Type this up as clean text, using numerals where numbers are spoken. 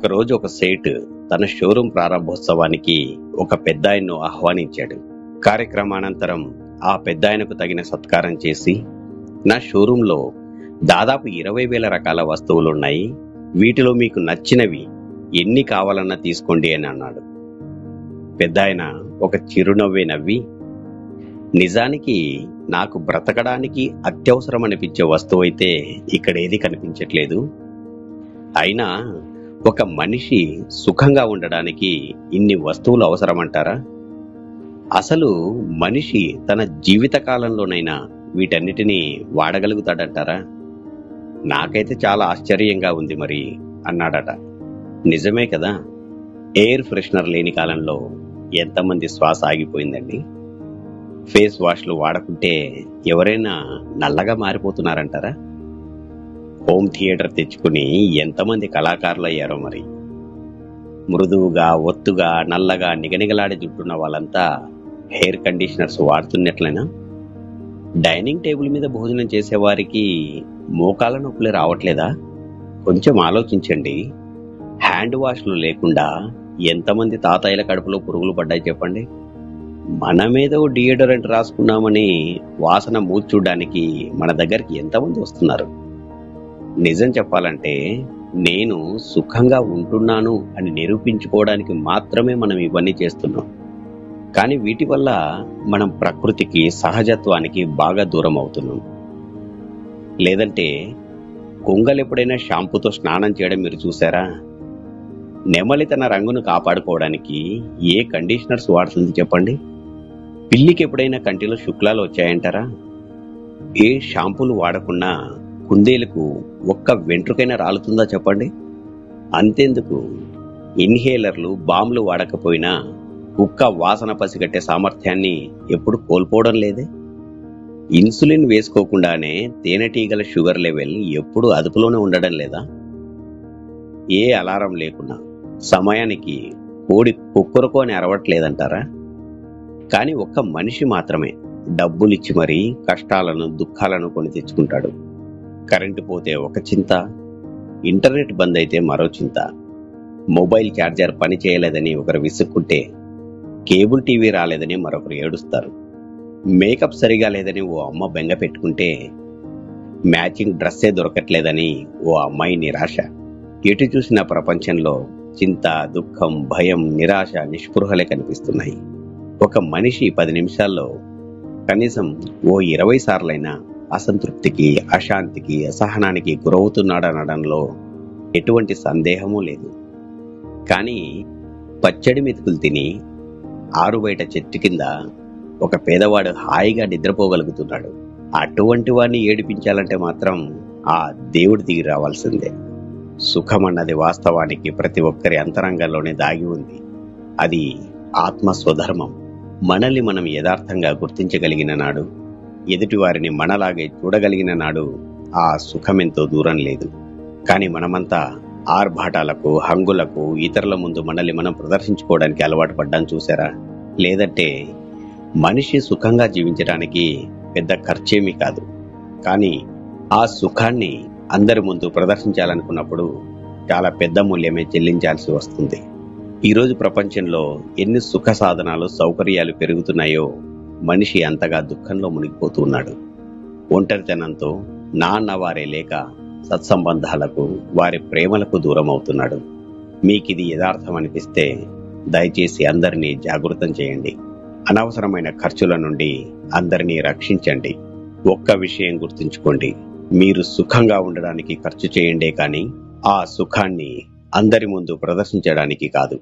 ఒకరోజు ఒక సేట్ తన షోరూం ప్రారంభోత్సవానికి ఒక పెద్దాయన్ను ఆహ్వానించాడు. కార్యక్రమానంతరం ఆ పెద్దాయనకు తగిన సత్కారం చేసి, నా షోరూంలో దాదాపు 20,000 రకాల వస్తువులున్నాయి, వీటిలో మీకు నచ్చినవి ఎన్ని కావాలన్నా తీసుకోండి అని అన్నాడు. పెద్దాయన ఒక చిరునవ్వే నవ్వి, నిజానికి నాకు బ్రతకడానికి అత్యవసరం అనిపించే వస్తువు అయితే ఇక్కడేది కనిపించట్లేదు. అయినా ఒక మనిషి సుఖంగా ఉండడానికి ఇన్ని వస్తువులు అవసరమంటారా? అసలు మనిషి తన జీవిత కాలంలోనైనా వీటన్నిటినీ వాడగలుగుతాడంటారా? నాకైతే చాలా ఆశ్చర్యంగా ఉంది మరి అన్నాడట. నిజమే కదా, ఎయిర్ ఫ్రెషనర్ లేని కాలంలో ఎంతమంది శ్వాస ఆగిపోయిందండి. ఫేస్ వాష్లు వాడకుంటే ఎవరైనా నల్లగా మారిపోతున్నారంటారా? హోమ్ థియేటర్ తెచ్చుకుని ఎంతమంది కళాకారులు అయ్యారో మరి. మృదువుగా, ఒత్తుగా, నల్లగా నిగనిగలాడి జుట్టున్న వాళ్ళంతా హెయిర్ కండిషనర్స్ వాడుతున్నట్లయినా? డైనింగ్ టేబుల్ మీద భోజనం చేసేవారికి మోకాళ్ళ నొప్పులు రావట్లేదా? కొంచెం ఆలోచించండి. హ్యాండ్ వాష్లు లేకుండా ఎంతమంది తాతయ్యల కడుపులో పురుగులు పడ్డాయి చెప్పండి. మనమేదో డియోడరెంట్ రాసుకున్నామని వాసన మూర్చూడ్డానికి మన దగ్గరికి ఎంతమంది వస్తున్నారు. నిజం చెప్పాలంటే నేను సుఖంగా ఉంటున్నాను అని నిరూపించుకోవడానికి మాత్రమే మనం ఇవన్నీ చేస్తున్నాం. కానీ వీటి వల్ల మనం ప్రకృతికి, సహజత్వానికి బాగా దూరం అవుతున్నాం. లేదంటే కొంగలు ఎప్పుడైనా షాంపూతో స్నానం చేయడం మీరు చూసారా? నెమలి తన రంగును కాపాడుకోవడానికి ఏ కండిషనర్స్ వాడుతుంది చెప్పండి? పిల్లికి ఎప్పుడైనా కంటిలో శుక్లాలు వచ్చాయంటారా? ఏ షాంపూలు వాడకుండా కుందేలకు ఒక్క వెంట్రుకైనా రాలుతుందా చెప్పండి? అంతెందుకు, ఇన్హేలర్లు, బాంబులు వాడకపోయినా కుక్క వాసన పసిగట్టే సామర్థ్యాన్ని ఎప్పుడు కోల్పోవడం లేదే. ఇన్సులిన్ వేసుకోకుండానే తేనెటీగల షుగర్ లెవెల్ ఎప్పుడు అదుపులోనే ఉండడం లేదా? ఏ అలారం లేకున్నా సమయానికి కోడి కుక్కరుకో అని అరవట్లేదంటారా? కానీ ఒక్క మనిషి మాత్రమే డబ్బులిచ్చి మరీ కష్టాలను, దుఃఖాలను కొని తెచ్చుకుంటాడు. కరెంటు పోతే ఒక చింత, ఇంటర్నెట్ బంద్ అయితే మరో చింత, మొబైల్ ఛార్జర్ పని చేయలేదని ఒకరు విసుక్కుంటే కేబుల్ టీవీ రాలేదని మరొకరు ఏడుస్తారు. మేకప్ సరిగా లేదని ఓ అమ్మ బెంగ పెట్టుకుంటే మ్యాచింగ్ డ్రెస్సే దొరకట్లేదని ఓ అమ్మాయి నిరాశ. ఎటు చూసిన ప్రపంచంలో చింత, దుఃఖం, భయం, నిరాశ, నిస్పృహలే కనిపిస్తున్నాయి. ఒక మనిషి 10 నిమిషాల్లో కనీసం ఓ 20 సార్లైనా అసంతృప్తికి, అశాంతికి, అసహనానికి గురవుతున్నాడనడంలో ఎటువంటి సందేహమూ లేదు. కానీ పచ్చడి మెతుకులు తిని ఆరు బయట చెట్టు కింద ఒక పేదవాడు హాయిగా నిద్రపోగలుగుతున్నాడు. అటువంటి వాడిని ఏడిపించాలంటే మాత్రం ఆ దేవుడు దిగి రావాల్సిందే. సుఖమన్నది వాస్తవానికి ప్రతి ఒక్కరి అంతరంగంలోనే దాగి ఉంది. అది ఆత్మ స్వధర్మం. మనల్ని మనం యథార్థంగా గుర్తించగలిగిన నాడు, ఎదుటివారిని మనలాగే చూడగలిగిన నాడు ఆ సుఖమెంతో దూరం లేదు. కానీ మనమంతా ఆర్భాటాలకు, హంగులకు, ఇతరుల ముందు మనల్ని మనం ప్రదర్శించుకోవడానికి అలవాటు పడ్డాం చూసారా? లేదంటే మనిషి సుఖంగా జీవించడానికి పెద్ద ఖర్చేమీ కాదు. కానీ ఆ సుఖాన్ని అందరి ముందు ప్రదర్శించాలనుకున్నప్పుడు చాలా పెద్ద మూల్యమే చెల్లించాల్సి వస్తుంది. ఈరోజు ప్రపంచంలో ఎన్ని సుఖ సాధనాలు, సౌకర్యాలు పెరుగుతున్నాయో మనిషి అంతగా దుఃఖంలో మునిగిపోతున్నాడు. ఒంటరితనంతో, నా అన్నవారే లేక సత్సంబంధాలకు, వారి ప్రేమలకు దూరం అవుతున్నాడు. మీకిది యథార్థం అనిపిస్తే దయచేసి అందరినీ జాగృతం చేయండి. అనవసరమైన ఖర్చుల నుండి అందరినీ రక్షించండి. ఒక్క విషయం గుర్తుంచుకోండి, మీరు సుఖంగా ఉండడానికి ఖర్చు చేయండే కానీ ఆ సుఖాన్ని అందరి ముందు ప్రదర్శించడానికి కాదు.